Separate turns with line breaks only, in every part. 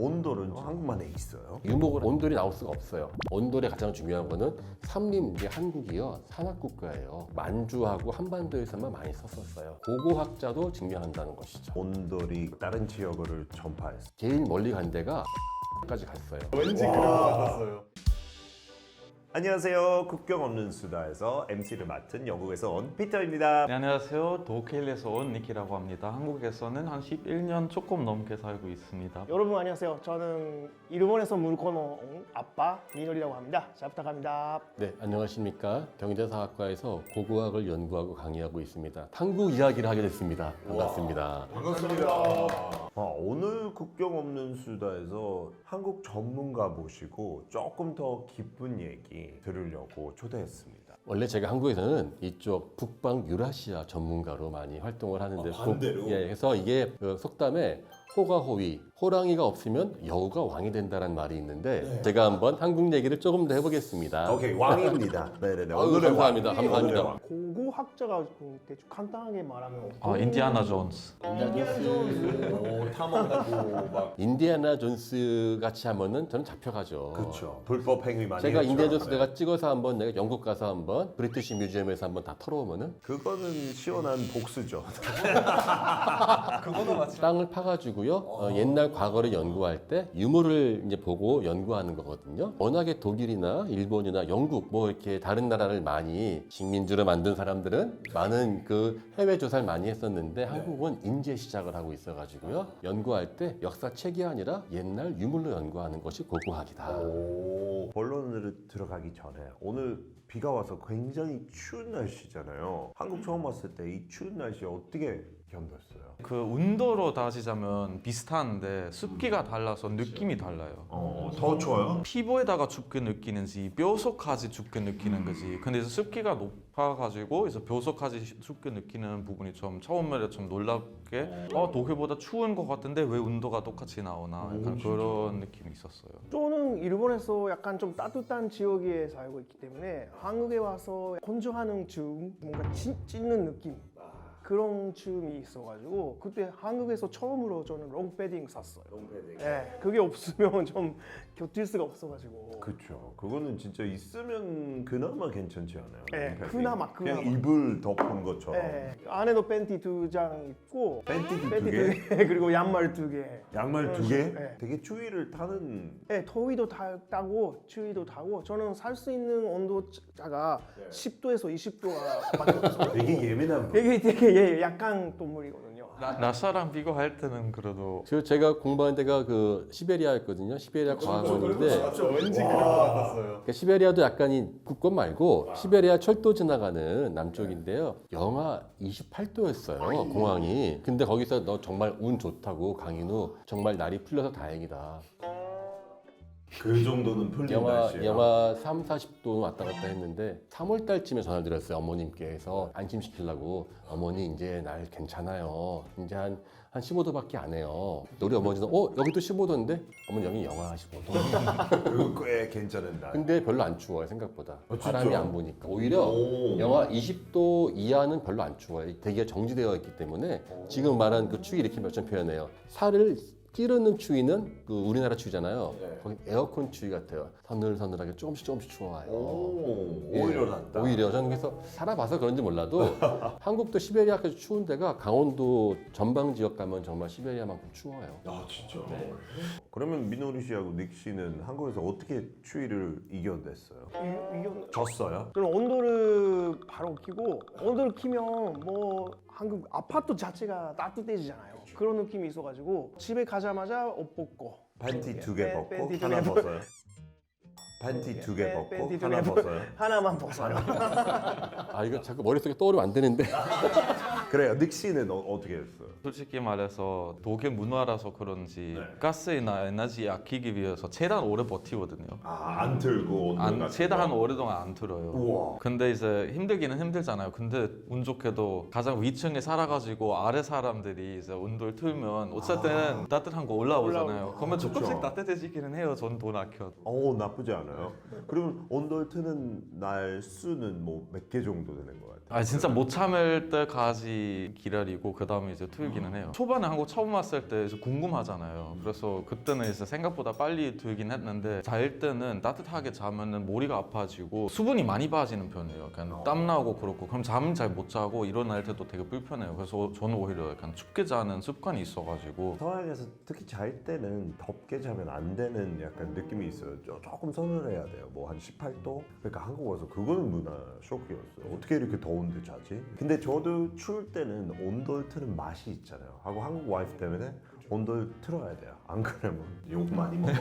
온돌은 한국만에 있어요?
유목으로 온돌이 나올 수가 없어요. 온돌의 가장 중요한 거는 삼림, 이게 한국이요 산악국가예요. 만주하고 한반도에서만 많이 썼었어요. 고고학자도 증명한다는 것이죠.
온돌이 다른 지역으로 전파했어.
제일 멀리 간 데가 까지 갔어요.
왠지 그런 것 같았어요.
안녕하세요. 국경 없는 수다에서 MC를 맡은 영국에서 온 피터입니다.
네, 안녕하세요. 도케일에서 온 니키라고 합니다. 한국에서는 한 11년 조금 넘게 살고 있습니다.
여러분 안녕하세요. 저는 일본에서 물건 온 아빠 민호리라고 합니다. 잘 부탁합니다.
네, 안녕하십니까. 경제사학과에서 고고학을 연구하고 강의하고 있습니다. 한국 이야기를 하게 됐습니다. 반갑습니다.
오늘 국경 없는 수다에서 한국 전문가 모시고 조금 더 깊은 얘기 들으려고 초대했습니다.
원래 제가 한국에서는 이쪽 북방 유라시아 전문가로 많이 활동을 하는데
반대로?
예, 그래서 이게 그 속담에 호가 호위, 호랑이가 없으면 여우가 왕이 된다는 말이 있는데 제가 한번 한국 얘기를 조금 더 해보겠습니다.
오케이, 왕입니다. 네네네.
아유,
오늘의
감사합니다.
왕.
감사합니다.
오늘의 왕.
고고학자가 대충 간단하게 말하면
인디아나 존스.
인디아나 존스 같이 하면은 저는 잡혀가죠.
그렇죠. 불법 행위 많이
제가
했죠.
인디아나 존스
네.
내가 찍어서 한번 내가 영국 가서 한번 브리티시 뮤지엄에서 한번 다 털어오면은
그거는 시원한 복수죠.
땅을 파가지고요 옛날 과거를 연구할 때 유물을 이제 보고 연구하는 거거든요. 워낙에 독일이나 일본이나 영국 뭐 이렇게 다른 나라를 많이 식민지로 만든 사람들은 많은 그 해외 조사를 많이 했었는데 한국은 인제 시작을 하고 있어가지고요 연구할 때 역사책이 아니라 옛날 유물로 연구하는 것이 고고학이다.
본론으로 들어가기 전에 오늘 비가 와서 굉장히 추운 날씨잖아요. 한국 처음 왔을 때 이 추운 날씨 어떻게 견뎠어요?
그 온도로 따지자면 비슷한데 습기가 달라서 느낌이 달라요.
더 추워요?
피부에다가 춥게 느끼는지 뼈속까지 춥게 느끼는 거지. 근데 이제 습기가 높아가지고 이제 뼈속까지 춥게 느끼는 부분이 좀 처음에 좀 놀랍게 독일보다 추운 것 같은데 왜 온도가 똑같이 나오나 약간 그런 느낌이 있었어요.
저는 일본에서 약간 좀 따뜻한 지역에 살고 있기 때문에 한국에 와서 건조하는 춤, 뭔가 찢는 느낌 그런 춤이 있어가지고 그때 한국에서 처음으로 저는 롱패딩 샀어요.
롱패딩.
네, 그게 없으면 좀 견딜 수가 없어가지고.
그렇죠. 그거는 진짜 있으면 그나마 괜찮지 않아요?
네,
롱패딩.
그나마.
그냥 이불 덮은 것처럼.
네, 안에도 팬티 2장 입고
팬티도
팬티
2개?
2개 그리고 양말 2개.
양말 2개?
네.
되게 추위를 타는.
네, 더위도 타고 추위도 타고 저는 살 수 있는 온도가 10도에서 20도가 밖에 없어요.
되게 예민한 분.
되게 약간 동물이거든요.
나사랑 비교할 때는 그래도
그래서 제가 공부한 데가 그 시베리아였거든요. 시베리아 과학원인데
왠지 그런 것 같았어요.
그러니까 시베리아도 약간 이 북권 말고 시베리아 철도 지나가는 남쪽인데요. 영하 28도였어요 공항이. 근데 거기서 너 정말 운 좋다고 강인우 정말 날이 풀려서 다행이다.
그 정도는 풀린
영하
날씨예요.
영하 3, 40도 왔다 갔다 했는데 3월 달쯤에 전화 드렸어요 어머님께서 안심시키려고. 어머니 이제 날 괜찮아요. 이제 한 15도밖에 안 해요. 우리 어머니는 여기도 15도인데 어머니 여기 영하 15도.
그거 꽤 괜찮은 날.
근데 별로 안 추워요 생각보다.
진짜?
바람이 안 부니까 오히려 영하 20도 이하는 별로 안 추워요. 대기가 정지되어 있기 때문에 지금 말한 그 추위 이렇게 몇 점 표현해요. 살을 찌르는 추위는 그 우리나라 추위잖아요. 거기 에어컨 추위 같아요. 서늘서늘하게 조금씩 추워요.
오히려 낫다.
오히려 저는 그래서 살아봐서 그런지 몰라도 한국도 시베리아까지 추운 데가 강원도 전방 지역 가면 정말 시베리아만큼 추워요.
아 진짜? 그러면 민호리 씨하고 닉 씨는 한국에서 어떻게 추위를 이겨냈어요? 졌어요?
저는 온도를 바로 키고 온도를 키면 뭐 한국 아파트 자체가 따뜻해지잖아요. 그런 느낌이 있어가지고 집에 가자마자 옷 벗고
팬티 2개 벗고
팬티 두
하나
개
벗어요? 팬티 2개 벗고
팬티 두
하나
개
벗어요?
하나만 벗어요.
아 이거 자꾸 머릿속에 떠오르면 안 되는데
그래요. 닉 씨는 어떻게 했어요?
솔직히 말해서 독일 문화라서 그런지
네.
가스나 에너지 아끼기 위해서 최대한 오래 버티거든요.
안 틀고 온도 같은
최대한
거?
오랫동안 안 틀어요.
우와.
근데 이제 힘들기는 힘들잖아요. 근데 운 좋게도 가장 위층에 살아가지고 아래 사람들이 이제 온도를 틀면 어쨌든 따뜻한 거 올라오잖아요. 그러면 조금씩 따뜻해지기는 해요. 전 돈 아껴도.
나쁘지 않아요. 그러면 온돌 트는 날 수는 뭐 몇 개 정도 되는 것 같아요?
아 진짜 못 참을 때까지 기다리고 그 다음에 이제 틀기는 해요. 초반에 한국 처음 왔을 때 이제 궁금하잖아요. 그래서 그때는 이제 생각보다 빨리 들긴 했는데 잘 때는 따뜻하게 자면은 머리가 아파지고 수분이 많이 빠지는 편이에요. 약간 땀 나고 그렇고 그럼 잠은 잘 못 자고 일어날 때도 되게 불편해요. 그래서 저는 오히려 약간 춥게 자는 습관이 있어가지고
서양에서 특히 잘 때는 덥게 자면 안 되는 약간 느낌이 있어요. 조금 서늘해야 돼요. 뭐 한 18도? 그러니까 한국 와서 그거는 문화 쇼크였어요. 어떻게 이렇게 더운데 자지? 근데 저도 추울 때는 온돌 트는 맛이 있잖아요. 하고 한국 와이프 때문에 온돌 틀어야 돼요. 안 그러면 욕 많이 먹어요.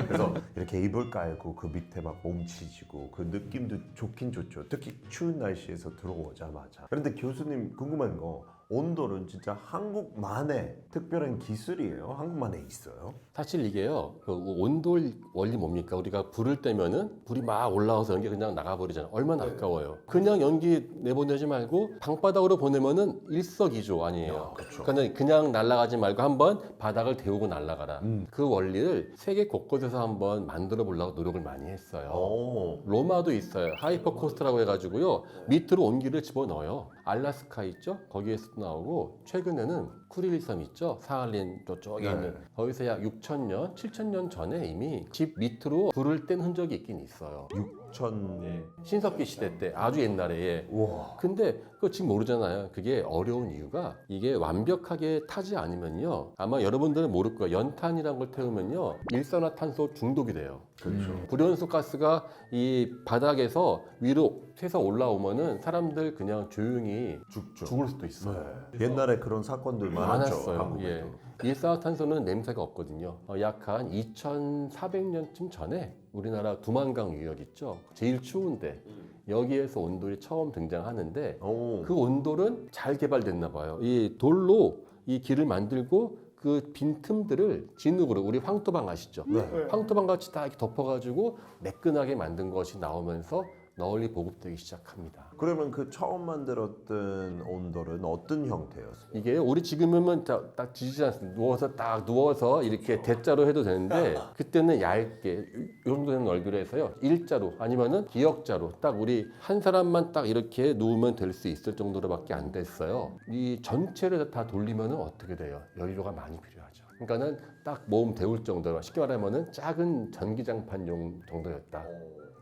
그래서 이렇게 이불 깔고 그 밑에 막 몸치지고 그 느낌도 좋긴 좋죠. 특히 추운 날씨에서 들어오자마자. 그런데 교수님 궁금한 거 온돌은 진짜 한국만의 특별한 기술이에요? 한국만에 있어요?
사실 이게요, 그 온돌 원리 뭡니까? 우리가 불을 떼면은 불이 막 올라와서 연기 그냥 나가버리잖아요. 얼마나 아까워요. 그냥 연기 내보내지 말고 방바닥으로 보내면은 일석이조 아니에요.
그렇죠.
그냥 날아가지 말고 한번 바닥을 데우고 날아가라. 그 원리를 세계 곳곳에서 한번 만들어 보려고 노력을 많이 했어요.
오.
로마도 있어요. 하이퍼 코스트라고 해가지고요. 밑으로 온기를 집어넣어요. 알라스카 있죠? 거기에서도 나오고 최근에는 쿠릴섬 있죠? 사할린 저쪽에
네.
있는 거기서 약 6,000년, 7,000년 전에 이미 집 밑으로 불을 뗀 흔적이 있긴 있어요.
6천.
신석기 시대 때 아주 옛날에. 예.
와.
근데 그거 지금 모르잖아요. 그게 어려운 이유가 이게 완벽하게 타지 않으면요. 아마 여러분들은 모를 거예요. 연탄이라는 걸 태우면요. 일산화탄소 중독이 돼요.
그렇죠.
불연소 가스가 이 바닥에서 위로 튀어서 올라오면은 사람들 그냥 조용히
죽죠.
죽을 수도 있어요.
네. 옛날에 그런 사건들 많았죠.
많았어요.
한국에도.
예. 일산화탄소는 냄새가 없거든요. 약 한 2,400년쯤 전에 우리나라 두만강 유역 있죠. 제일 추운데 여기에서 온돌이 처음 등장하는데
오.
그 온돌은 잘 개발됐나 봐요. 이 돌로 이 길을 만들고 그 빈틈들을 진흙으로 우리 황토방 아시죠?
네.
황토방 같이 다 이렇게 덮어가지고 매끈하게 만든 것이 나오면서 널리 보급되기 시작합니다.
그러면 그 처음 만들었던 온돌은 어떤 형태였어요?
이게 우리 지금은 딱 지지지 않습니다. 누워서 이렇게 대자로 해도 되는데 그때는 얇게 이 정도 되는 넓이로 해서요. 일자로 아니면은 기역자로 딱 우리 한 사람만 딱 이렇게 누우면 될 수 있을 정도로밖에 안 됐어요. 이 전체를 다 돌리면은 어떻게 돼요? 연료가 많이 필요하죠. 그러니까는 딱 몸 데울 정도로 쉽게 말하면은 작은 전기장판용 정도였다.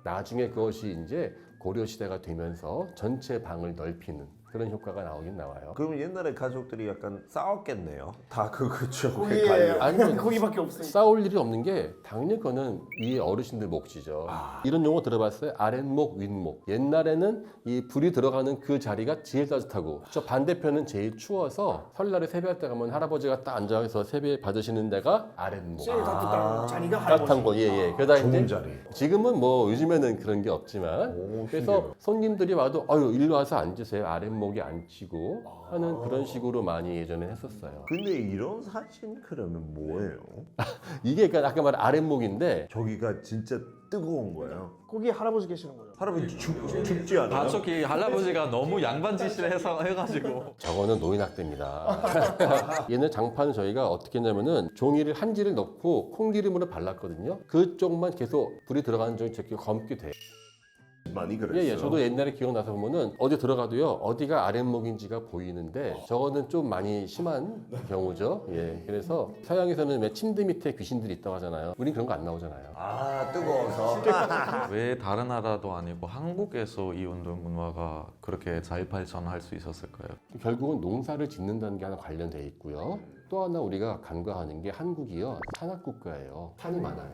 나중에 그것이 이제 고려 시대가 되면서 전체 방을 넓히는 그런 효과가 나오긴 나와요.
그러면 옛날에 가족들이 약간 싸웠겠네요. 다 그쪽에
거기에
갈려.
아니면
거기밖에 없으니까.
싸울 일이 없는 게 당연히 그거는 위에 어르신들 몫이죠. 이런 용어 들어봤어요? 아랫목, 윗목. 옛날에는 이 불이 들어가는 그 자리가 제일 따뜻하고 저 반대편은 제일 추워서 설날에 세배할 때 가면 할아버지가 딱 앉아서 세배 받으시는 데가 아랫목.
제일 따뜻한 자리가
따뜻한
할아버지.
거, 예. 그러다
좋은
이제
자리.
지금은 뭐 요즘에는 그런 게 없지만
오,
그래서
신기해요.
손님들이 와도 아유 일로 와서 앉으세요. 아랫목이 앉히고 하는 그런 식으로 많이 예전에 했었어요.
근데 이런 사진 그러면 뭐예요?
이게 그러니까 아까 말한 아랫목인데
저기가 진짜 뜨거운 거예요.
거기 할아버지 계시는 거죠.
할아버지 죽지 않아요?
가족이 할아버지가 너무 양반 짓을 해가지고
저거는 노인학대입니다. 얘는 장판은 저희가 어떻게 했냐면은 종이를 한지를 넣고 콩기름으로 발랐거든요. 그쪽만 계속 불이 들어가는 쪽이 저렇게 검게 돼요.
많이 그랬어요.
예. 저도 옛날에 기억나서 보면은 어디 들어가도요 어디가 아랫목인지가 보이는데 저거는 좀 많이 심한 경우죠. 예. 그래서 서양에서는 왜 침대 밑에 귀신들이 있다고 하잖아요. 우린 그런 거 안 나오잖아요.
아 뜨거워서.
왜 다른 나라도 아니고 한국에서 이 운동 문화가 그렇게 잘 발전할 수 있었을까요?
결국은 농사를 짓는다는 게 하나 관련돼 있고요. 또 하나 우리가 간과하는 게 한국이요 산악국가예요. 산이 많아요.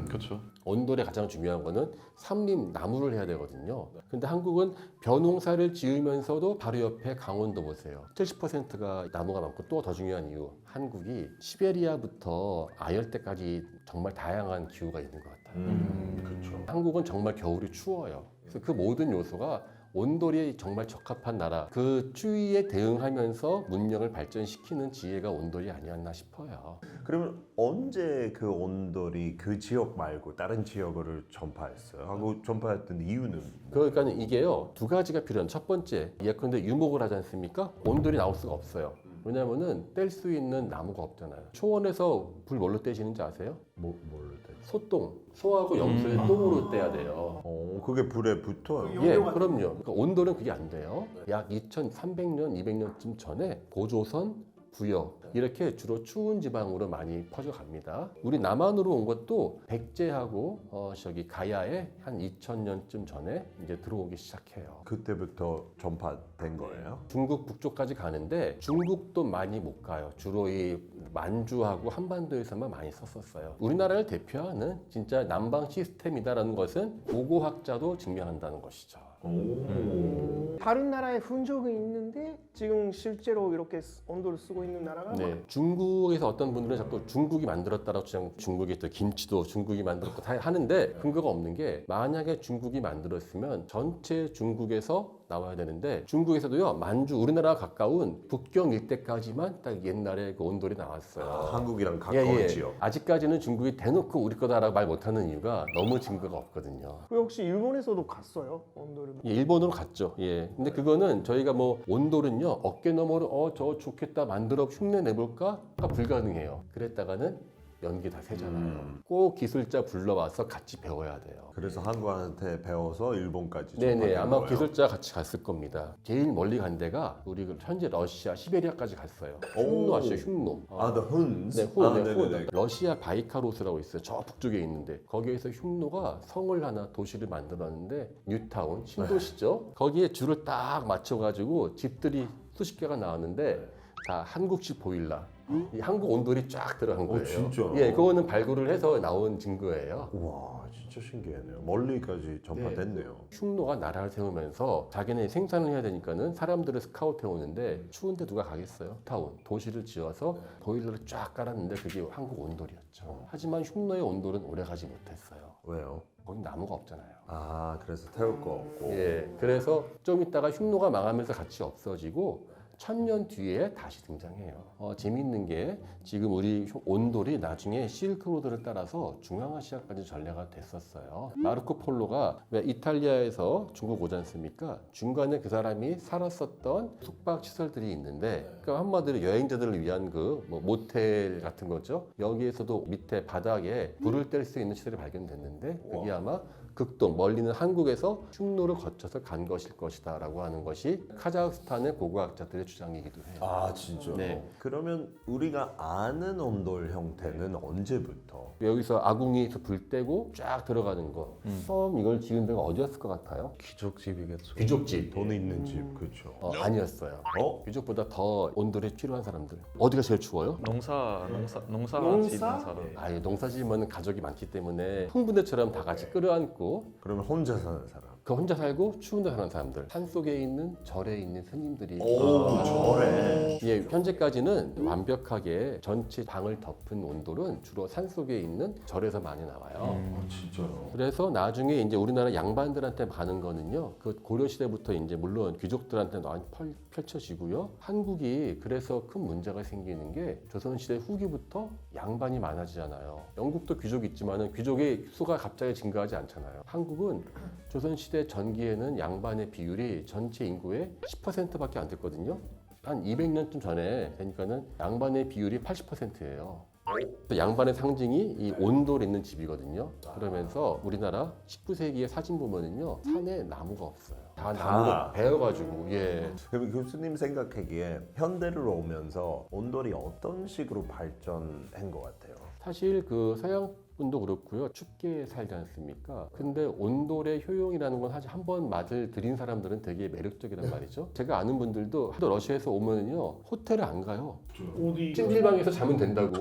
그렇죠.
온돌에 가장 중요한 거는 삼림 나무를 해야 되거든요. 근데 한국은 벼농사를 지으면서도 바로 옆에 강원도 보세요. 70%가 나무가 많고 또 더 중요한 이유 한국이 시베리아부터 아열대까지 정말 다양한 기후가 있는 것 같아요.
그렇죠.
한국은 정말 겨울이 추워요. 그래서 그 모든 요소가 온돌이 정말 적합한 나라 그 추위에 대응하면서 문명을 발전시키는 지혜가 온돌이 아니었나 싶어요.
그러면 언제 그 온돌이 그 지역 말고 다른 지역으로 전파했어요? 하고 전파했던 이유는?
그러니까 이게요 두 가지가 필요한 첫 번째 예컨대 유목을 하지 않습니까? 온돌이 나올 수가 없어요. 왜냐면은 뗄 수 있는 나무가 없잖아요. 초원에서 불 뭘로 떼시는지 아세요?
뭘로 돼?
소똥. 소하고 염소의 똥으로 떼야 돼요.
그게 불에 붙어요.
예, 그럼요. 그러니까 온돌은 그게 안 돼요. 약 2300년, 200년쯤 전에 고조선, 부여 이렇게 주로 추운 지방으로 많이 퍼져갑니다. 우리 남한으로 온 것도 백제하고 저기 가야에 한 2000년쯤 전에 이제 들어오기 시작해요.
그때부터 전파된 거예요?
중국 북쪽까지 가는데 중국도 많이 못 가요. 주로 이 만주하고 한반도에서만 많이 썼었어요. 우리나라를 대표하는 진짜 남방 시스템이다라는 것은 고고학자도 증명한다는 것이죠.
다른 나라의 흔적이 있는데 지금 실제로 이렇게 온도를 쓰고 있는 나라가
네, 중국에서 어떤 분들은 자꾸 중국이 만들었다라고 주장, 중국의 또 김치도 중국이 만들었고 다 하는데 근거가 없는 게 만약에 중국이 만들었으면 전체 중국에서 나와야 되는데 중국에서도요 만주 우리나라와 가까운 북경 일대까지만 딱 옛날에 그 온돌이 나왔어요.
한국이랑 가까운 지역.
아직까지는 중국이 대놓고 우리 거다라고 말 못하는 이유가 너무 증거가 없거든요.
그 혹시 일본에서도 갔어요? 온도를?
예, 일본으로 갔죠. 예. 근데 그거는 저희가 뭐 온돌은요 어깨 너머로 저 좋겠다 만들어 흉내 내볼까가 불가능해요. 그랬다가는 연기 다 새잖아요. 꼭 기술자 불러와서 같이 배워야 돼요.
그래서 한국한테 배워서 일본까지
네네
전파된
아마
거예요.
기술자 같이 갔을 겁니다. 제일 멀리 간 데가 우리 그 현재 러시아 시베리아까지 갔어요. 흉노 아시죠? 흉노.
The Huns.
네, 후, 네, 후.
네네네.
러시아 바이카로스라고 있어요. 저 북쪽에 있는데 거기에서 흉노가 성을 하나 도시를 만들었는데 뉴타운 신도시죠. 거기에 줄을 딱 맞춰가지고 집들이 수십 개가 나왔는데 다 한국식 보일러. 이 한국 온돌이 쫙 들어간 거예요.
진짜요?
예, 그거는 발굴을 해서 나온 증거예요.
와 진짜 신기하네요. 멀리까지 전파됐네요.
흉노가 나라를 세우면서 자기네 생산을 해야 되니까는 사람들을 스카우트 해오는데 추운데 누가 가겠어요? 타운 도시를 지어서 보일러를 쫙 깔았는데 그게 한국 온돌이었죠. 하지만 흉노의 온돌은 오래 가지 못했어요.
왜요?
거기 나무가 없잖아요.
그래서 태울 거 없고.
예, 그래서 좀 있다가 흉노가 망하면서 같이 없어지고 1000년 뒤에 다시 등장해요. 재밌는 게 지금 우리 온돌이 나중에 실크로드를 따라서 중앙아시아까지 전래가 됐었어요. 마르코 폴로가 왜 이탈리아에서 중국 오지 않습니까? 중간에 그 사람이 살았었던 숙박 시설들이 있는데, 그러니까 한마디로 여행자들을 위한 그 뭐 모텔 같은 거죠. 여기에서도 밑에 바닥에 불을 뗄 수 있는 시설이 발견됐는데 그게 아마 극동 멀리는 한국에서 흉노를 거쳐서 간 것일 것이다라고 하는 것이 카자흐스탄의 고고학자들의 주장이기도 해요.
진짜.
네.
그러면 우리가 아는 온돌 형태는 언제부터?
여기서 아궁이에서 불 떼고 쫙 들어가는 거. 처음 이걸 지은 데가 어디였을 것 같아요?
귀족집이겠죠.
귀족집.
돈 있는 집, 그렇죠.
아니었어요.
어?
귀족보다 더 온돌이 필요한 사람들. 어디가 제일 추워요?
농사
농사?
짓는 사람.
아예 농사지으면 가족이 많기 때문에 흥부대처럼 다 같이 끌어안고
그러면 혼자 사는 사람.
그 혼자 살고 추운 데 사는 사람들. 산속에 있는 절에 있는 스님들이
절에.
예, 현재까지는 완벽하게 전체 방을 덮은 온돌은 주로 산속에 있는 절에서 많이 나와요.
진짜요?
그래서 나중에 이제 우리나라 양반들한테 가는 거는요, 그 고려 시대부터 이제 물론 귀족들한테 많이 펼쳐지고요. 한국이 그래서 큰 문제가 생기는 게 조선 시대 후기부터 양반이 많아지잖아요. 영국도 귀족이 있지만은 귀족의 수가 갑자기 증가하지 않잖아요. 한국은 조선 시대 전기에는 양반의 비율이 전체 인구의 10%밖에 안 됐거든요. 한 200년쯤 전에 되니까는 양반의 비율이 80%예요. 양반의 상징이 이 온돌 있는 집이거든요. 그러면서 우리나라 19세기의 사진 보면은요, 산에 나무가 없어요. 다 나무가 베어가지고, 예.
그럼 교수님 생각하기에 현대를 오면서 온돌이 어떤 식으로 발전한 것 같아요?
사실 그 서양 분도 그렇고요. 춥게 살지 않습니까? 근데 온돌의 효용이라는 건 사실 한 번 맛을 들인 사람들은 되게 매력적이란 말이죠. 제가 아는 분들도 하도 러시아에서 오면은요, 호텔을 안 가요.
어디?
찜질방에서 자면 된다고.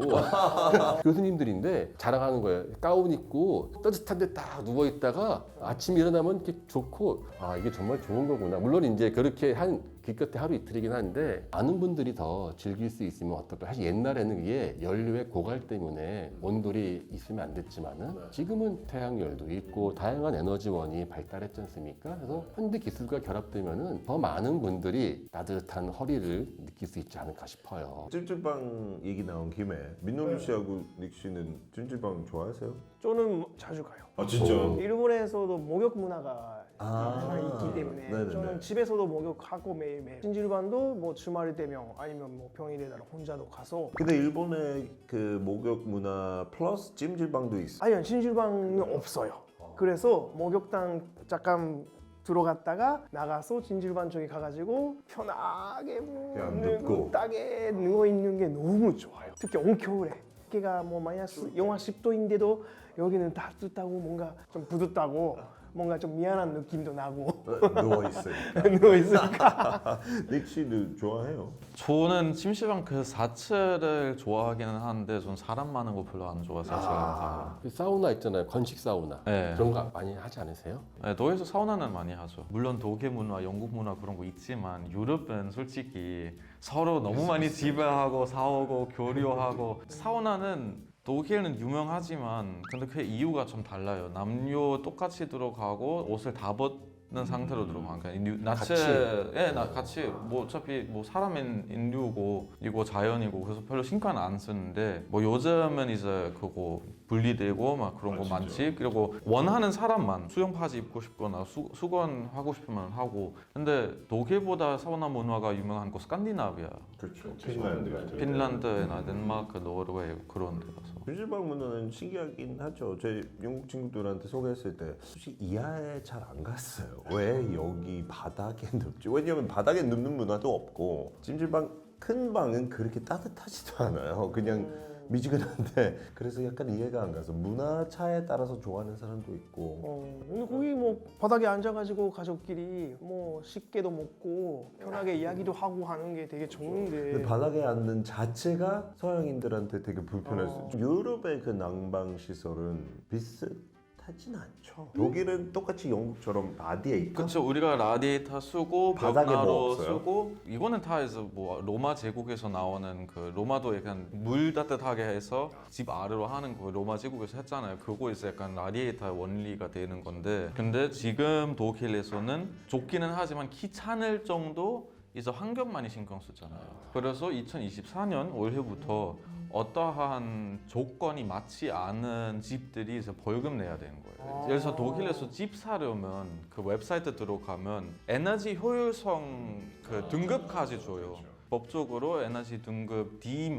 교수님들인데 자랑하는 거예요. 가운 입고 따뜻한데 딱 누워 있다가 아침 일어나면 이렇게 좋고, 이게 정말 좋은 거구나. 물론 이제 그렇게 한 기껏해 하루 이틀이긴 한데 아는 분들이 더 즐길 수 있으면 어떨까. 사실 옛날에는 이게 연료의 고갈 때문에 온돌이 있으면 안 됐지만은 지금은 태양열도 있고 다양한 에너지원이 발달했지 않습니까? 그래서 현대 기술과 결합되면은 더 많은 분들이 따뜻한 허리를 느낄 수 있지 않을까 싶어요.
찜질방 얘기 나온 김에 민노루 씨하고 닉 씨는 찜질방 좋아하세요?
저는 자주 가요.
진짜요?
일본에서도 목욕 문화가
아,
있기 때문에
네네네.
저는 집에서도 목욕하고 매일 매일매일. 찜질방도 뭐 주말 되면 아니면 뭐 평일에나 혼자도 가서.
근데 일본의 그 목욕 문화 플러스 찜질방도 있어.
아니요, 찜질방은 없어요. 그래서 목욕탕 잠깐 들어갔다가 나가서 찜질방 쪽에 가가지고 편하게
그냥 눕고.
딱에 누워 있는 게 너무 좋아요. 특히 온겨울에 밖에가 뭐 마이너스 영하 10도인데도 여기는 따뜻하고 뭔가 좀 부드다고 뭔가 좀 미안한 느낌도 나고
누워 있으니까.
누워 있으니까.
닉 씨도 좋아해요.
저는 찜질방 그 자체를 좋아하기는 하는데 전 사람 많은 거 별로 안 좋아해서 제가.
그 사우나 있잖아요. 건식 사우나.
네.
그런 거 많이 하지 않으세요?
네, 독일에서 사우나는 많이 하죠. 물론 독일 문화, 영국 문화 그런 거 있지만 유럽은 솔직히 서로 너무 많이 지배하고 싸우고 교류하고 사우나는 독일은 유명하지만 근데 그 이유가 좀 달라요. 남녀 똑같이 들어가고 옷을 다 벗는 상태로 들어가는 그러니까 나체 같이 뭐 어차피 뭐 사람은 인류고 이거 자연이고 그래서 별로 신경 안 쓰는데 뭐 요즘은 이제 그거 분리되고 막 그런 거 많지. 그리고 원하는 사람만 수영 바지 입고 싶거나 수건 하고 싶으면 하고. 근데 독일보다 사우나 문화가 유명한 거 스칸디나비아,
그렇죠. 핀란드.
핀란드나 덴마크, 노르웨이 그런 데라서.
찜질방 문화는 신기하긴 하죠. 제 영국 친구들한테 소개했을 때 솔직히 이해에 잘 안 갔어요. 왜 여기 바닥에 눕지? 왜냐면 바닥에 눕는 문화도 없고 찜질방 큰 방은 그렇게 따뜻하지도 않아요. 그냥 미지근한데 그래서 약간 이해가 안 가서 문화 차에 따라서 좋아하는 사람도 있고.
근데 거기 뭐 바닥에 앉아가지고 가족끼리 뭐 식게도 먹고 편하게 이야기도 하고 하는 게 되게 좋은데.
근데 바닥에 앉는 자체가 서양인들한테 되게 불편했어요. 유럽의 그 난방 시설은 비슷하진 않죠. 독일은 똑같이 영국처럼 라디에이터.
그렇죠. 우리가 라디에이터 쓰고
바닥에 뭐
벽난로
없어요?
쓰고 이거는 다 해서 뭐 로마 제국에서 나오는 그 로마도 약간 물 따뜻하게 해서 집 아래로 하는 거 로마 제국에서 했잖아요. 그거 이제 약간 라디에이터의 원리가 되는 건데 근데 지금 독일에서는 좋기는 하지만 귀찮을 정도 이제 환경만이 신경 쓰잖아요. 그래서 2024년 올해부터 어떠한 조건이 맞지 않은 집들이 이제 벌금 내야 되는 거예요. 예를 들어서 독일에서 집 사려면 그 웹사이트 들어가면 에너지 효율성 그 등급까지 줘요. 법적으로 에너지 등급 D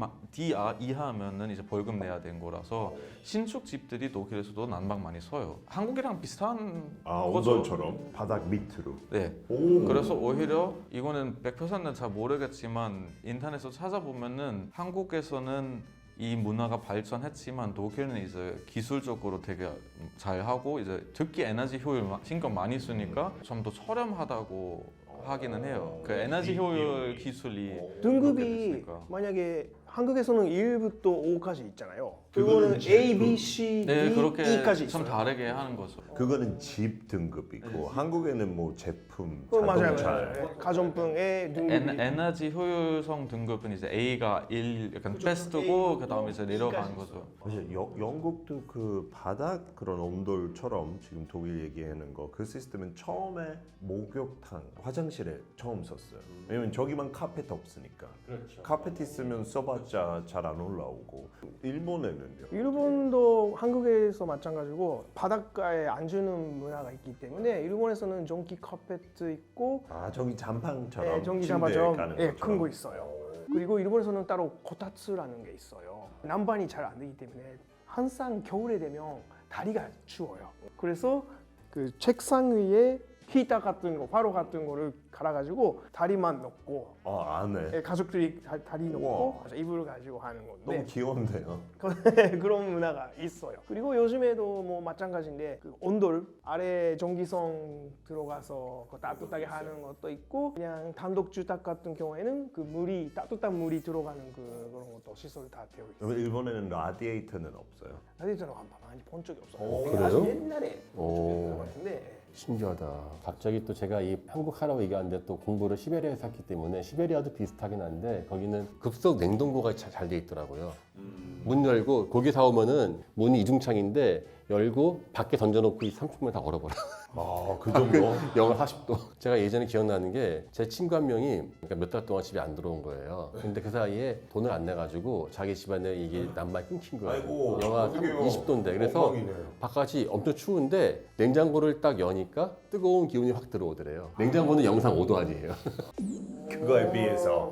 이하면은 이제 벌금 내야 되는 거라서 신축 집들이 독일에서도 난방 많이 써요. 한국이랑 비슷한 거죠.
온돌처럼 바닥 밑으로.
네.
오.
그래서 오히려 이거는 100%는 잘 모르겠지만 인터넷에서 찾아보면은 한국에서는 이 문화가 발전했지만 독일은 이제 기술적으로 되게 잘하고 이제 특히 에너지 효율 신경 많이 쓰니까 좀 더 저렴하다고 하기는 해요. 그 에너지 효율 기술이
등급이
됐으니까.
만약에 한국에서는 1부터 5까지 있잖아요. 그거는 A, B, C,
네,
D,
그렇게
E까지
좀
있어요.
다르게 하는 거죠.
그거는 집 등급이고 한국에는 뭐 제품,
맞아요,
자동차.
맞아요. 가전병의 등급이
에너지 효율성 등급은 이제 A가 1 약간 베스트고 그 다음에 이제 내려가는 거죠.
사실 영국도 그 바닥 그런 온돌처럼 지금 독일 얘기하는 거 그 시스템은 처음에 목욕탕, 화장실에 처음 썼어요. 왜냐면 저기만 카펫 없으니까.
그렇죠.
카펫 있으면 써봤자 잘 안 올라오고. 일본에는요?
일본도 한국에서 마찬가지고 바닷가에 앉는 문화가 있기 때문에 일본에서는 전기 카페트 있고
아 저기 잔팡처럼
전기
침대에
잠바처럼
가는
큰
것처럼.
거 있어요. 그리고 일본에서는 따로 코타츠라는 게 있어요. 난방이 잘 안 되기 때문에 항상 겨울에 되면 다리가 추워요. 그래서 그 책상 위에 히터 같은 거, 화로 같은 거를 갈아가지고 다리만 넣고
안에
가족들이 다리 넣고
우와.
이불을 가지고 하는
너무
건데
귀여운데요.
그런 문화가 있어요. 그리고 요즘에도 뭐 마찬가지인데 그 온돌 아래 전기성 들어가서 그 따뜻하게 하는 것도 있고 그냥 단독 주택 같은 경우에는 그 물이 따뜻한 물이 들어가는 그런 것도 시설 다 되어 있어요.
그럼 일본에는 라디에이터는 없어요.
라디에이터는 많이 본 적이 없어요.
그래요?
아주 옛날에 본 적이
오.
있는 것 같은데
신기하다. 갑자기 또 제가 이 한국 하라고 얘기하는데 또 공부를 시베리아에서 했기 때문에 시베리아도 비슷하긴 한데 거기는 급속 냉동고가 잘 돼 있더라고요. 문 열고 고기 사오면은 문이 이중창인데 열고 밖에 던져놓고 이 30분에 다 얼어버려.
그 정도?
영하 40도. 제가 예전에 기억나는 게 제 친구 한 명이 몇 달 동안 집에 안 들어온 거예요. 근데 그 사이에 돈을 안 내가지고 자기 집안에 이게 난방이 끊긴 거예요.
아이고,
영하
어떡해요.
20도인데. 그래서
엉망이네요.
바깥이 엄청 추운데 냉장고를 딱 여니까 뜨거운 기운이 확 들어오더래요. 냉장고는 영상 5도 아니에요.
그거에 비해서.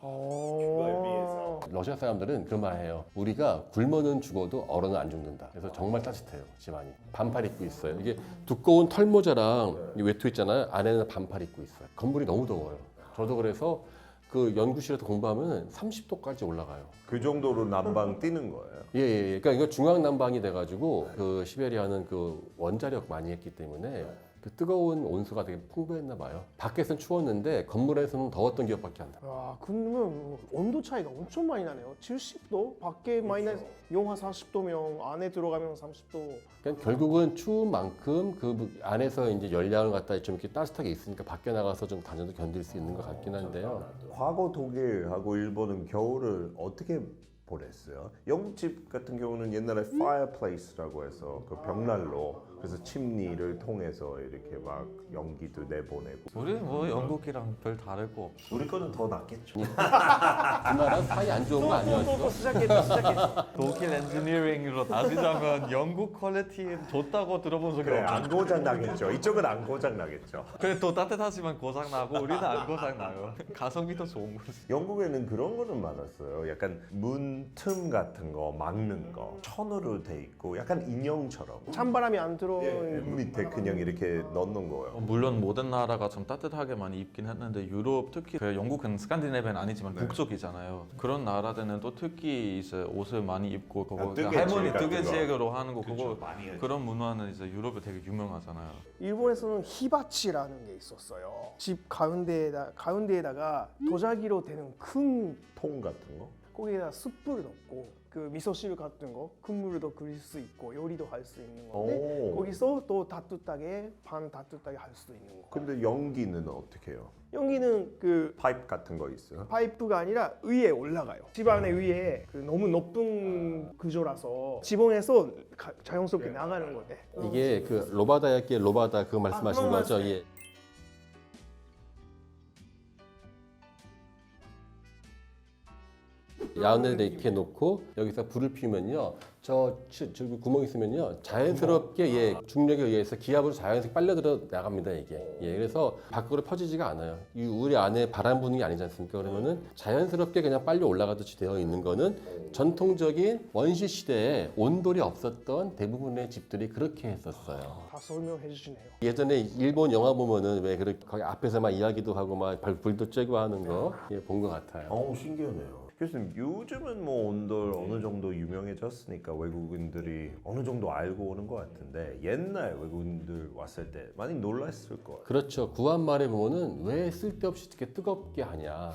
러시아 사람들은 그 말해요. 우리가 굶어는 죽어도 얼어는 안 죽는다. 그래서 정말 따뜻해요, 집안이. 반팔 입고 있어요. 이게 두꺼운 털모자랑 이 외투 있잖아요. 안에는 반팔 입고 있어요. 건물이 너무 더워요. 저도 그래서 그 연구실에서 공부하면 30도까지 올라가요.
그 정도로 난방 뛰는 거예요.
예. 그러니까 이거 중앙 난방이 돼가지고 그 시베리아는 그 원자력 많이 했기 때문에 그 뜨거운 온수가 되게 풍부했나 봐요. 밖에서는 추웠는데 건물에서는 더웠던 기억밖에 안 나.
와, 그러면 온도 차이가 엄청 많이 나네요. 70도? 밖에 마이너스 영하 40도면 안에 들어가면 30도.
그러니까 결국은 추운 만큼 그 안에서 이제 열량을 갖다 좀 이렇게 따뜻하게 있으니까 밖에 나가서 좀 다녀도 견딜 수 있는 것 같긴 한데요.
과거 독일하고 일본은 겨울을 어떻게 보냈어요? 영국집 같은 경우는 옛날에 fireplace라고 해서 그 벽난로, 그래서 침니를 통해서 이렇게 막 연기도 내보내고.
우리는 뭐 영국이랑 별 다를 거 없어.
우리 거는 더 낫겠죠.
우리나라 사이 안 좋은 거 아니었어?
시작했어.
독일 엔지니어링으로 따지자면 영국 퀄리티 좋다고 들어본 적이
그래,
없어.
안 고장 나겠죠. 이쪽은 안 고장 나겠죠.
그래 또 따뜻하지만 고장 나고 우리는 안 고장 나요. 가성비 더 좋은 거지.
영국에는 그런 거는 많았어요. 약간 문 틈 같은 거 막는 거 천으로 돼 있고 약간 인형처럼
찬바람이 안 들어오는
밑에 그냥 이렇게 넣는 거예요.
물론 모든 나라가 좀 따뜻하게 많이 입긴 했는데 유럽 특히 그 영국은 스칸디네비아는 아니지만 북쪽이잖아요. 그런 나라들은 또 특히 이제 옷을 많이 입고 그거
뜨개질
할머니
같은
뜨개질로 하는 거
그쵸,
그거
많이 하죠.
그런 문화는 이제 유럽에 되게 유명하잖아요.
일본에서는 히바치라는 게 있었어요. 집 가운데에다가 도자기로 되는 큰
통 같은 거.
거기에다 숯불을 넣고 그 미소汁 같은 거 국물도 그릴 수 있고 요리도 할 수 있는 건데
오.
거기서 또 따뜻하게 반 따뜻하게 할 수도 있는 거.
근데 연기는 어떻게 해요?
여기는 그
파이프 같은 거 있어요?
파이프가 아니라 위에 올라가요. 집안의 위에 그 너무 높은 구조라서 지붕에서 자연스럽게 나가는 거대.
이게 그 로바다였기에 로바다 그거 말씀하신
그런
거죠?
말씀.
예. 야운데 이렇게 놓고 여기서 불을 피우면요, 저 구멍 있으면요 자연스럽게 중력에 의해서 기압으로 자연스럽게 빨려들어 나갑니다 이게. 그래서 밖으로 퍼지지가 않아요. 이 우리 안에 바람 부는 게 아니지 않습니까? 그러면은 자연스럽게 그냥 빨려 올라가듯이 되어 있는 거는 전통적인 원시 시대에 온돌이 없었던 대부분의 집들이 그렇게 했었어요.
다 설명해 주시네요.
예전에 일본 영화 보면은 왜 그렇게 거기 앞에서만 이야기도 하고 막 불도 쬐고 하는 거 본 것 같아요.
신기하네요. 교수님, 요즘은 뭐 온돌 어느 정도 유명해졌으니까 외국인들이 어느 정도 알고 오는 것 같은데 옛날 외국인들 왔을 때 많이 놀랐을 거예요.
그렇죠. 구한말에 보면은 왜 쓸데없이 이렇게 뜨겁게 하냐.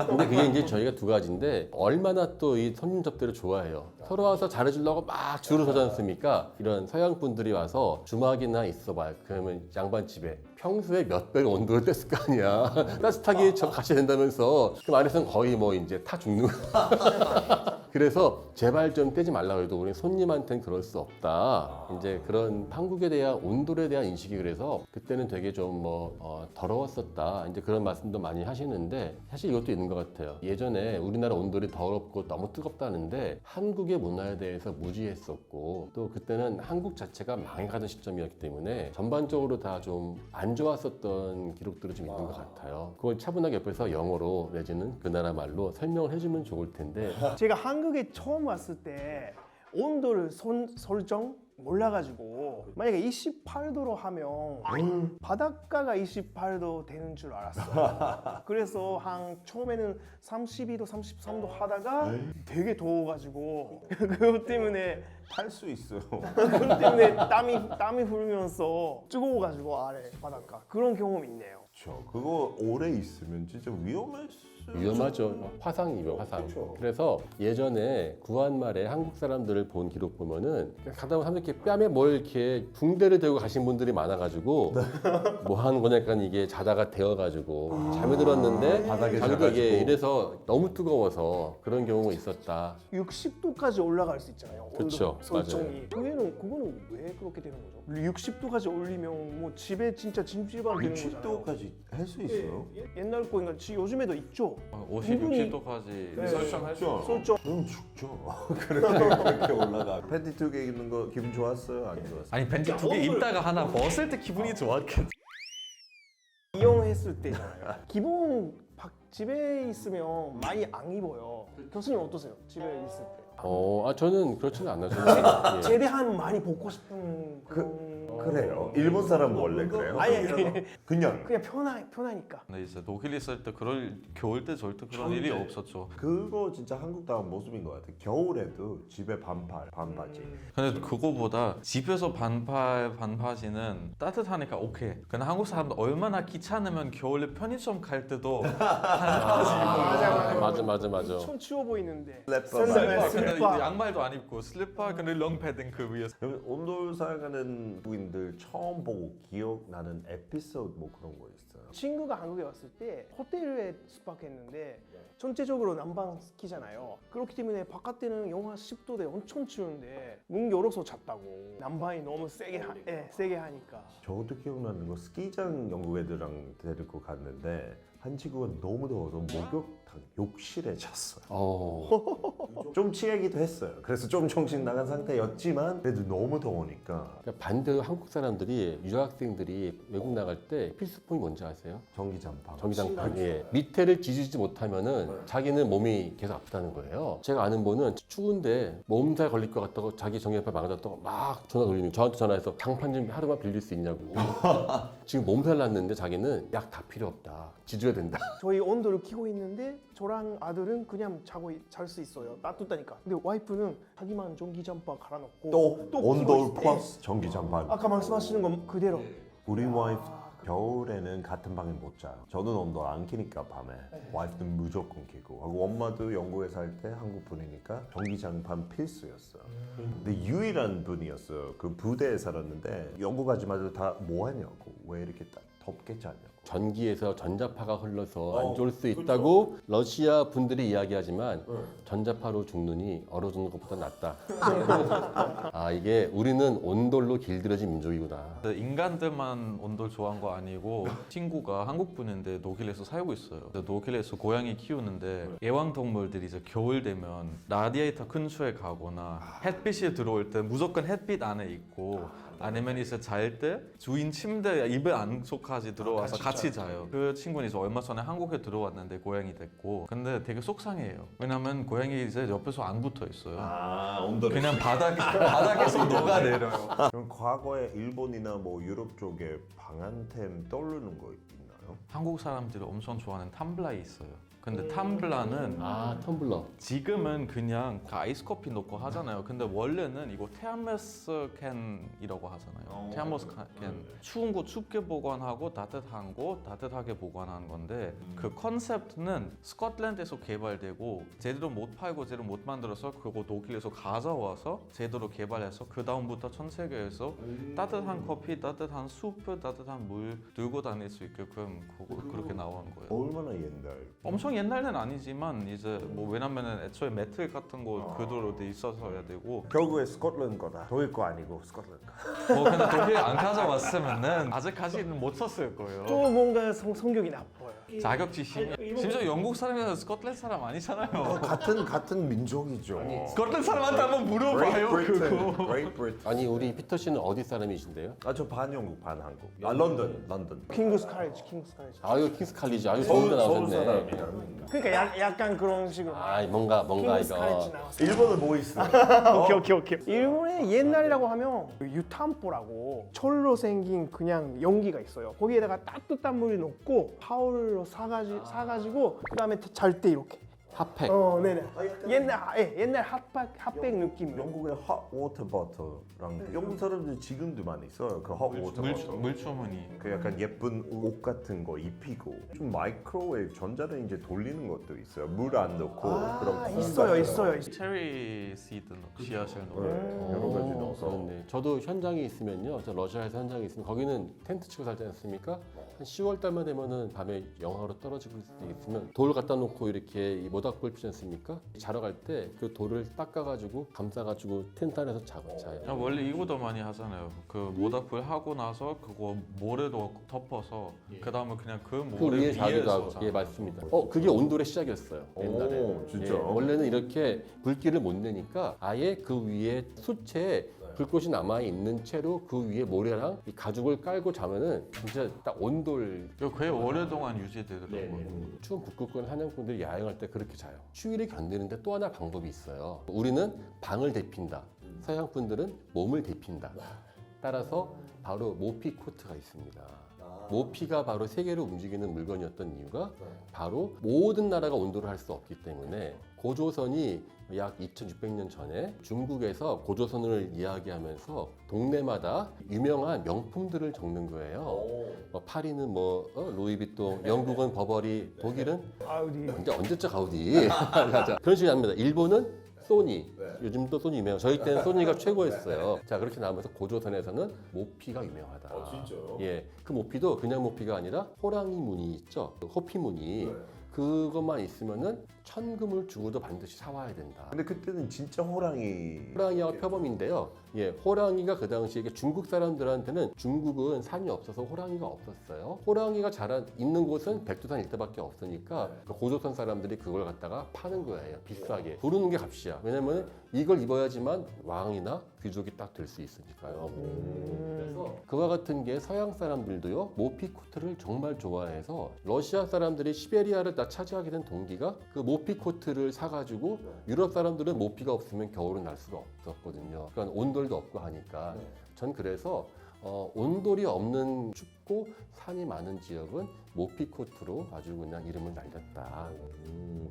근데 그게 이제 저희가 두 가지인데 얼마나 또 이 손님 접대를 좋아해요. 서로 와서 잘해주려고 막 줄을 서지 않습니까? 이런 서양 분들이 와서 주막이나 있어봐요. 그러면 양반집에 평소에 몇 배의 온도를 뗐을 거 아니야. 따뜻하게 저 가셔야 된다면서 그 안에서는 거의 뭐 이제 타 죽는 거. 그래서 제발 좀 떼지 말라고 해도 우리 손님한테는 그럴 수 없다. 이제 그런 한국에 대한 온돌에 대한 인식이 그래서 그때는 되게 좀 더러웠었다. 이제 그런 말씀도 많이 하시는데 사실 이것도 있는 것 같아요. 예전에 우리나라 온돌이 더럽고 너무 뜨겁다는데 한국의 문화에 대해서 무지했었고 또 그때는 한국 자체가 망해가던 시점이었기 때문에 전반적으로 다 좀 안 좋았었던 기록들이 좀 있는 것 같아요. 그걸 차분하게 옆에서 영어로 내지는 그 나라 말로 설명을 해주면 좋을 텐데
제가 한국에 처음 왔을 때 온도를 설정 몰라가지고 만약에 28도로 하면 바닷가가 28도 되는 줄 알았어요. 그래서 처음에는 32도, 33도 하다가 되게 더워가지고 그것 때문에
탈 수 있어요.
그것 때문에 땀이 흐르면서 뜨거워가지고 아래 바닷가 그런 경험이 있네요.
그렇죠. 그거 오래 있으면 진짜 위험할 수.
위험하죠. 화상이죠, 화상.
그렇죠.
그래서 예전에 구한말에 한국 사람들을 본 기록 보면은 가다 보면 이렇게 뺨에 뭘 이렇게 붕대를 대고 가신 분들이 많아가지고 뭐 하는 거냐니까 이게 자다가 데워가지고 잠이 들었는데
바닥에
자기도
자가지고.
이래서 너무 뜨거워서 그런 경우가 있었다.
60도까지 올라갈 수 있잖아요.
그쵸,
온도 설정이. 그거는 왜 그렇게 되는 거죠? 60도까지 올리면 뭐 집에 진짜 찜질방 되는 거잖아요.
60도까지 할 수 있어요?
옛날 거니까 요즘에도 있죠.
50,
이분이-
60도까지
네.
설정할 수 있어.
설정.
그럼 죽죠. 그렇게 올라가. 팬티 2개 입는 거 기분 좋았어요? 안 좋았어요?
아니 팬티 두 개 입다가 하나 벗을 때 기분이 좋았겠지.
이용했을 때잖아요. 기본 집에 있으면 많이 안 입어요. 교수님 어떠세요? 집에 있을 때?
저는 그렇지는 않아요. 저는, 예.
최대한 많이 벗고 싶은 그런
그래요. 일본 사람 원래 그래요?
아니
그냥
그냥 편하니까.
근데 이제 독일에 있을 때 그럴 겨울 때 절대 그런 일이 없었죠.
그거 진짜 한국다운 모습인 것 같아요. 겨울에도 집에 반팔, 반바지.
근데 그거보다 집에서 반팔 반바지는 따뜻하니까 오케이. 근데 한국 사람들 얼마나 귀찮으면 겨울에 편의점 갈 때도
맞아.
좀 추워 보이는데.
슬리퍼
슬리퍼
슬리퍼.
근데 양말도 안 입고 슬리퍼 근데 롱패딩 그 위에
그럼 온돌 사용하는 부인들 처음 보고 기억나는 에피소드 뭐 그런 거 있어요?
친구가 한국에 왔을 때 호텔에 숙박했는데 전체적으로 난방 스키잖아요. 그렇기 때문에 바깥에는 영하 10도대 엄청 추운데 문 열어서 잤다고. 난방이 너무 세게 하니까.
저도 기억나는 거 스키장 영국 애들랑 데리고 갔는데 한 친구가 너무 더워서 목욕탕 욕실에 잤어요. 좀 취하기도 했어요. 그래서 좀 정신 나간 상태였지만 그래도 너무 더우니까
그러니까 반대로 한국 사람들이 유학생들이 외국 나갈 때 필수품이 뭔지 아세요?
전기장판.
전기장판. 예. 밑에를 지지지 못하면은 자기는 몸이 계속 아프다는 거예요. 제가 아는 분은 추운데 몸살 걸릴 것 같다고 자기 전기장판 망가졌다고 막 전화 돌리는 저한테 전화해서 장판 좀 하루만 빌릴 수 있냐고. 지금 몸살 났는데 자기는 약 다 필요 없다. 지져야 된다.
저희 온도를 키고 있는데 저랑 아들은 그냥 잘 수 있어요. 따뜻하니까. 근데 와이프는 자기만 전기장판 갈아놓고
또
끼고
온돌
있어요.
플러스 전기장판.
아까 말씀하시는 건 그대로.
우리 와이프 겨울에는 같은 방에 못 자요. 저는 온돌 안 켜니까 밤에 와이프는 무조건 켜고 하고 엄마도 영국에 살 때 한국 분이니까 전기장판 필수였어요. 근데 유일한 분이었어요. 그 부대에 살았는데 영국 아줌마들 다 뭐 하냐고 왜 이렇게 덥게 자냐고.
전기에서 전자파가 흘러서 안 좋을 수 있다고 러시아 분들이 이야기하지만 전자파로 죽느니 얼어 죽는 것보다 낫다. 아 이게 우리는 온돌로 길들여진 민족이구나.
인간들만 온돌 좋아한 거 아니고 친구가 한국 분인데 독일에서 살고 있어요. 독일에서 고양이 키우는데 애완동물들이 이제 겨울 되면 라디에이터 근처에 가거나 햇빛이 들어올 때 무조건 햇빛 안에 있고 아니면 이제 잘 때 주인 침대 입에 안쪽까지 들어와서 같이 자요. 그 친구는 이제 얼마 전에 한국에 들어왔는데 고양이 됐고 근데 되게 속상해요. 왜냐면 고양이 이제 옆에서 안 붙어 있어요.
온돌.
그냥 바닥에서 녹아내려요.
그럼 과거에 일본이나 뭐 유럽 쪽에 방한템 떠오르는 거 있나요?
한국 사람들이 엄청 좋아하는 텀블러 있어요. 근데 텀블러는
아 텀블러.
지금은 그냥 아이스 커피 넣고 하잖아요. 근데 원래는 이거 테르모스 캔이라고 하잖아요. 테르모스 캔. 추운 거 춥게 보관하고 따뜻한 거 따뜻하게 보관하는 건데 그 컨셉트는 스코틀랜드에서 개발되고 제대로 못 팔고 제대로 못 만들어서 그거 독일에서 가져와서 제대로 개발해서 그 다음부터 전 세계에서 따뜻한 커피, 따뜻한 수프, 따뜻한 물 들고 다닐 수 있게끔 그렇게 나온 거예요.
얼마나 옛날?
엄청 옛날은 아니지만 이제 뭐 왜냐면은 애초에 매트 같은 거 그대로 돼 있어서야 되고
결국에 스코틀랜드 거다. 독일 거 아니고 스코틀랜드 거.
뭐 근데 독일 안 가져왔으면은 아직까지는 못 썼을 거예요.
또 뭔가 성격이 나빠요.
자격지심. 심지어 영국 사람이라서 스코틀랜드 사람 아니잖아요.
같은 민족이죠.
스코틀랜드 사람한테 한번 물어봐요 그거.
Great Britain.
아니 우리 피터 씨는 어디 사람이신데요?
저 반 영국 반 한국. 런던.
킹스 칼리지.
아유 킹스 칼리지. 아유
서울
좋은 데 나오셨네.
사람이야.
그러니까 약간 그런 식으로.
아 뭔가
킹스 칼리지
이거.
나왔어.
일본은 뭐 있어?
오케이. 일본의 옛날이라고 하면 유탄포라고 철로 생긴 그냥 연기가 있어요. 거기에다가 따뜻한 물을 넣고 타올로 사가지고 그다음에 잘 때 이렇게.
핫팩.
네네. 옛날 핫팩 느낌.
영국의 hot water bottle랑 영국 사람들 지금도 많이 써요. 그 hot water bottle.
물주머니.
그 약간 예쁜 옷 같은 거 입히고 좀 마이크로웨이브 전자레인지 돌리는 것도 있어요. 물 안 넣고 그런 콩
있어요.
체리 시드 씨앗을 넣어.
여러 가지 넣어서
네. 저도 현장에 있으면요. 저 러시아에서 현장에 있으면 거기는 텐트 치고 살지 않습니까? 한 10월 달만 되면은 밤에 영하로 떨어지고 있으면 돌 갖다 놓고 이렇게 이 모닥불 피지 않습니까? 자러 갈 때 그 돌을 닦아가지고 감싸가지고 텐트 안에서 자요.
원래 이거도 많이 하잖아요. 그 모닥불 하고 나서 그거 모래도 덮어서 그 다음에 그냥 그
그
모래
위에 자기도 하고.
위에서
예 맞습니다. 그게 온돌의 시작이었어요. 옛날에.
오, 진짜?
예, 원래는 이렇게 불길을 못 내니까 아예 그 위에 수채에 불꽃이 남아 있는 채로 그 위에 모래랑 이 가죽을 깔고 자면은 진짜 딱 온돌.
이거 꽤 오랫동안 유지되더라고요.
추운 북극권 사냥꾼들이 야영할 때 그렇게 자요. 추위를 견디는데 또 하나 방법이 있어요. 우리는 방을 데핀다. 서양 분들은 몸을 데핀다. 따라서 바로 모피 코트가 있습니다. 모피가 바로 세계를 움직이는 물건이었던 이유가 바로 모든 나라가 온도를 할 수 없기 때문에 고조선이 약 2600년 전에 중국에서 고조선을 이야기하면서 동네마다 유명한 명품들을 적는 거예요. 뭐 파리는 루이비통, 영국은 버버리, 독일은
아우디.
언제적 가우디. 맞아. 그런 식으로 합니다. 일본은 소니. 요즘도 소니 유명해요. 저희 때는 소니가 최고였어요. 자, 그렇게 나오면서 고조선에서는 모피가 유명하다.
진짜요?
예. 그 모피도 그냥 모피가 아니라 호랑이 무늬 있죠. 그 호피 무늬. 그것만 있으면은 천금을 주고도 반드시 사와야 된다.
근데 그때는 진짜 호랑이
호랑이와 표범인데요. 예, 호랑이가 그 당시에 중국 사람들한테는 중국은 산이 없어서 호랑이가 없었어요. 호랑이가 자라 있는 곳은 백두산 일대밖에 없으니까 그 고조선 사람들이 그걸 갖다가 파는 거예요. 비싸게. 부르는 게 값이야. 왜냐면 이걸 입어야지만 왕이나 귀족이 딱 될 수 있으니까요. 그래서 그와 같은 게 서양 사람들도요. 모피 코트를 정말 좋아해서 러시아 사람들이 시베리아를 다 차지하게 된 동기가 그 모피 코트를 사가지고 유럽 사람들은 모피가 없으면 겨울은 날 수가 없었거든요. 그러니까 온돌도 없고 하니까 전 그래서 온돌이 없는 춥고 산이 많은 지역은 모피 코트로 아주 그냥 이름을 날렸다.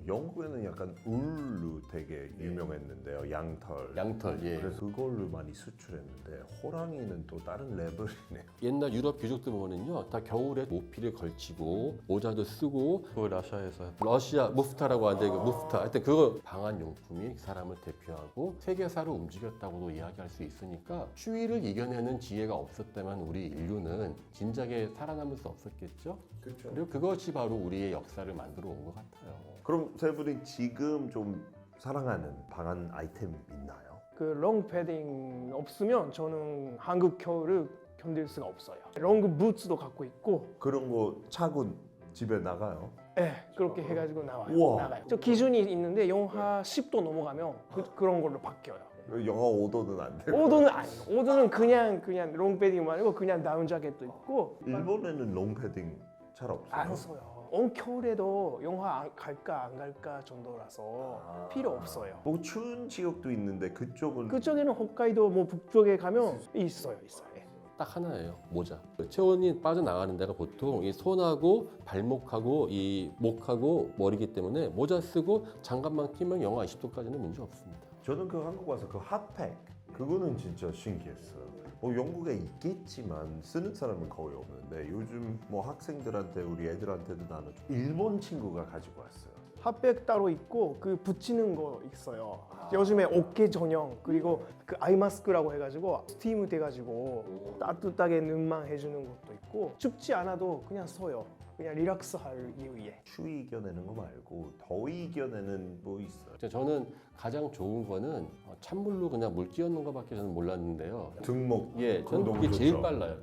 영국에는 약간 울로 되게 유명했는데요. 양털.
예.
그래서 그걸로 많이 수출했는데 호랑이는 또 다른 레벨이네요.
옛날 유럽 귀족들 보면은요, 다 겨울에 모피를 걸치고 모자도 쓰고
그걸 러시아에서
러시아 무프타라고 하는데 그 무프타 하여튼 그거 방한 용품이 사람을 대표하고 세계사로 움직였다고도 이야기할 수 있으니까 추위를 이겨내는 지혜가 없었다면 우리 인류는 진작에 살아남을 수 없었겠죠.
그렇죠.
그리고 그것이 바로 우리의 역사를 만들어 온 것 같아요.
그럼 세 분이 지금 좀 사랑하는 방한 아이템 있나요?
그 롱 패딩 없으면 저는 한국 겨울을 견딜 수가 없어요. 롱 부츠도 갖고 있고,
그런 거 차고 집에 나가요?
예, 그렇게 해가지고 나와요.
우와.
나가요. 저 기준이 있는데 영하 10도 넘어가면 그런 걸로 바뀌어요.
영하 5도는 안 돼요?
5도는 아니에요. 5도는 그냥 롱 패딩 말고 그냥 다운 자켓도 있고
일본에는 롱패딩 잘 없어요?
안 써요. 온 겨울에도 영하 갈까 안 갈까 정도라서 필요 없어요.
뭐 추운 지역도 있는데 그쪽은
그쪽에는 홋카이도 뭐 북쪽에 가면 있어요. 예.
딱 하나예요. 모자. 체온이 빠져나가는 데가 보통 이 손하고 발목하고 이 목하고 머리기 때문에 모자 쓰고 장갑만 끼면 영하 20도까지는 문제 없습니다.
저는 그 한국 와서 그 핫팩 그거는 진짜 신기했어요. 뭐 영국에 있겠지만 쓰는 사람은 거의 없는데 요즘 뭐 학생들한테 우리 애들한테도 나눠 일본 친구가 가지고 왔어요.
핫백 따로 있고 그 붙이는 거 있어요. 요즘에 어깨 전용 그리고 그 아이 마스크라고 해가지고 스팀 돼가지고 따뜻하게 눈만 해주는 것도 있고 춥지 않아도 그냥 써요. 그냥 리락스할 위해.
추위 이겨내는 거 말고 더위 이겨내는 뭐 있어요?
저는 가장 좋은 거는 찬물로 그냥 물 끼얹는 거밖에 저는 몰랐는데요.
등목
예,
그거
저는
너무
그게 제일
좋죠.
빨라요.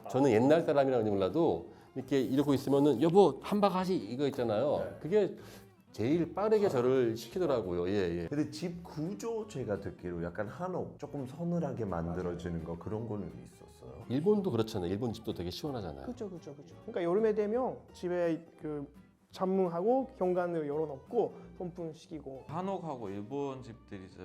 저는 옛날 사람이라는지 몰라도 이렇게 이러고 있으면은 여보 한 바가지 이거 있잖아요. 그게 제일 빠르게 저를 시키더라고요. 예.
근데 집 구조 제가 듣기로 약간 한옥 조금 서늘하게 만들어지는 거 그런 거는 있었어요.
일본도 그렇잖아요. 일본 집도 되게 시원하잖아요.
그죠. 그러니까 여름에 되면 집에 그 잠문하고 현관을 열어놓고 선풍 시키고.
한옥하고 일본 집들이 이제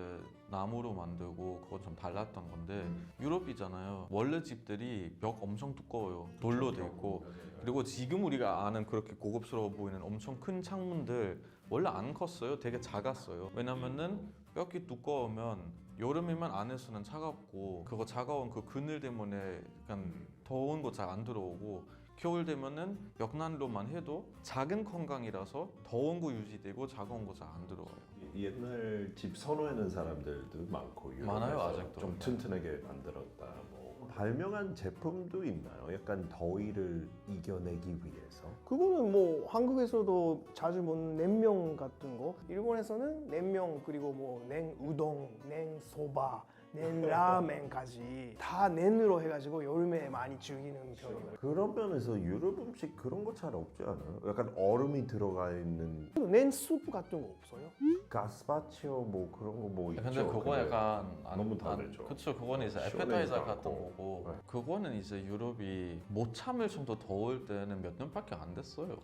나무로 만들고 그거 좀 달랐던 건데 유럽이잖아요. 원래 집들이 벽 엄청 두꺼워요. 돌로 돼 있고 그리고 지금 우리가 아는 그렇게 고급스러워 보이는 엄청 큰 창문들 원래 안 컸어요. 되게 작았어요. 왜냐면은 벽이 두꺼우면 여름이면 안에서는 차갑고 그거 차가운 그 그늘 때문에 약간 더운 거 잘 안 들어오고 겨울 되면은 벽난로만 해도 작은 건강이라서 더운 거 유지되고 차가운 거 잘 안 들어와요.
옛날 집 선호하는 사람들도 많고
많아요,
유럽에서
아직도.
좀 튼튼하게 만들었다. 뭐 발명한 제품도 있나요? 약간 더위를 이겨내기 위해서.
그거는 뭐 한국에서도 자주 먹는 냉면 같은 거. 일본에서는 냉면 그리고 뭐 냉우동, 냉소바, 냉 라멘까지 다 냉으로 해가지고 여름에 많이 즐기는 편이에요.
그런 면에서 유럽 음식 그런 거 잘 없지 않아요? 약간 얼음이 들어가 있는
냉 수프 같은 거 없어요?
가스파치오 뭐 그런 거 뭐 있죠.
근데 그거 약간
너무 다르죠.
그쵸, 그거는 이제
시원하지도
에페타이저
않고.
같은 거고
네.
그거는 이제 유럽이 못 참을 정도 더울 때는 몇 년밖에 안 됐어요.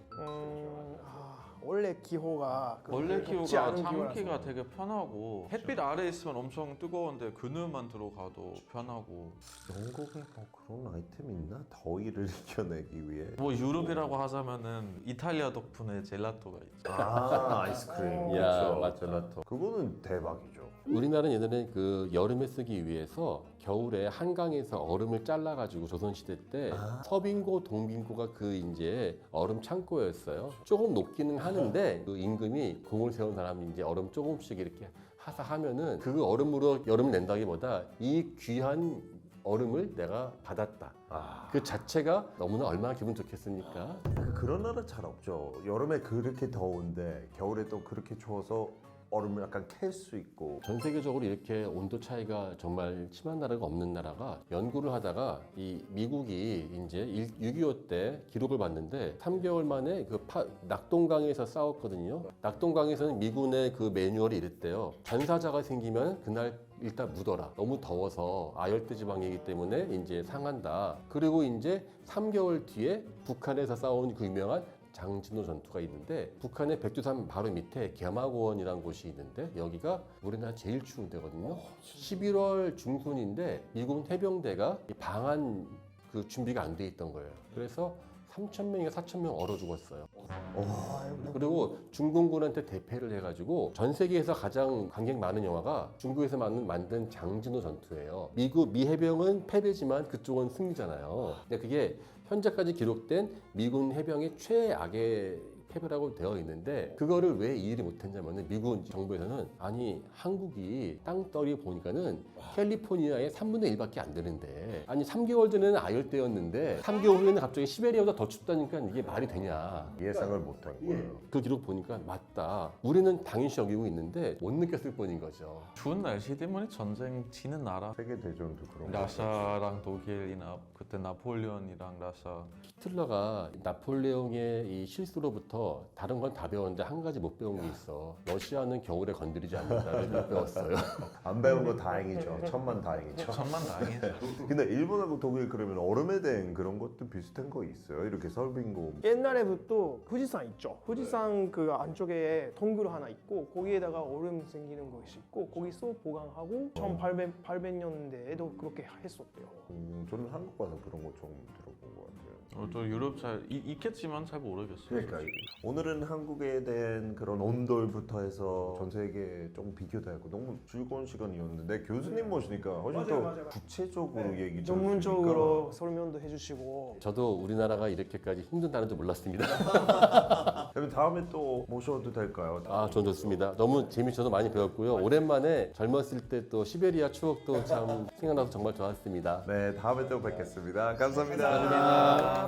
원래 기호가
원래
덥지
기후가
않은
참기가
기후라서.
되게 편하고 햇빛 아래 있으면 엄청 뜨거운데 그늘만 들어가도 편하고
영국에 뭐 그런 아이템이 있나? 더위를 이겨내기 위해.
뭐 유럽이라고 하자면은 이탈리아 덕분에 젤라또가 있죠.
아 아이스크림.
야,
그렇죠.
맞다.
젤라토. 그거는 대박이죠.
우리나라는 예전에 그 여름에 쓰기 위해서 겨울에 한강에서 얼음을 잘라가지고 조선시대 때 서빙고 동빙고가 그 이제 얼음 창고였어요. 조금 녹기는 하는데 그 임금이 공을 세운 사람이 이제 얼음 조금씩 이렇게 하사하면은 그 얼음으로 여름을 낸다기보다 이 귀한 얼음을 내가 받았다. 그 자체가 너무나 얼마나 기분 좋겠습니까?
그런 나라 잘 없죠. 여름에 그렇게 더운데 겨울에 또 그렇게 추워서 얼음을 약간 캘 수 있고.
전 세계적으로 이렇게 온도 차이가 정말 심한 나라가 없는 나라가 연구를 하다가 이 미국이 이제 6.25 때 기록을 봤는데 3개월 만에 그 낙동강에서 싸웠거든요. 낙동강에서는 미군의 그 매뉴얼이 이랬대요. 반사자가 생기면 그날 일단 묻어라. 너무 더워서 아열대 지방이기 때문에 이제 상한다. 그리고 이제 3개월 뒤에 북한에서 싸운 그 유명한 장진호 전투가 있는데 북한의 백두산 바로 밑에 개마고원이라는 곳이 있는데 여기가 우리나라 제일 추운 데거든요. 11월 중순인데 미군 해병대가 이 방한 그 준비가 안 돼 있던 거예요. 그래서 3,000명이나 4,000명 얼어 죽었어요. 그리고 중공군한테 대패를 해가지고 전 세계에서 가장 관객 많은 영화가 중국에서 만든 장진호 전투예요. 미 해병은 패배지만 그쪽은 승리잖아요. 근데 그게 현재까지 기록된 미군 해병의 최악의 패배라고 되어 있는데 그거를 왜 이해를 못했냐면은 미군 정부에서는 아니 한국이 땅덩이 보니까는 캘리포니아의 3분의 1밖에 안 되는데 아니 3개월 전에는 아열대였는데 3개월 후에는 갑자기 시베리아보다 더 춥다니까 이게 말이 되냐.
예상을 못한 거예요.
그 기록 보니까 맞다. 우리는 당연시 여기고 있는데 못 느꼈을 뿐인 거죠.
추운 날씨 때문에 전쟁 지는 나라
세계 대전도 그런 거.
러시아랑 독일이나 그때 나폴레온이랑 러시아
히틀러가 나폴레옹의 이 실수로부터 다른 건 다 배웠는데 한 가지 못 배운 게 있어. 러시아는 겨울에 건드리지 않는다를 못 배웠어요.
안 배운 거 다행이죠. 천만 다행이죠.
천만 다행이죠.
근데 일본하고 독일 그러면 얼음에 대한 그런 것도 비슷한 거 있어요? 이렇게 설빙고.
옛날에부터 후지산 있죠. 후지산 그 안쪽에 동굴 하나 있고 거기에다가 얼음 생기는 것이 있고 거기서 보관하고 1800년대에도 그렇게 했었대요.
저는 한국 와서 그런 거 처음 들어본 것 같아요.
또 유럽 잘 있겠지만 잘 모르겠어요.
그러니까 오늘은 한국에 대한 그런 온돌부터 해서 전 세계 좀 비교되고 너무 즐거운 시간이었는데 교수님 모시니까 훨씬 더 구체적으로 얘기 좀
전문적으로 설명도 해주시고
저도 우리나라가 이렇게까지 힘든다는 줄 몰랐습니다.
그럼 다음에 또 모셔도 될까요?
아, 전 좋습니다. 너무 재미있어서 많이 배웠고요. 오랜만에 젊었을 때 또 시베리아 추억도 참 생각나서 정말 좋았습니다.
네, 다음에 또 뵙겠습니다. 감사합니다.
감사합니다.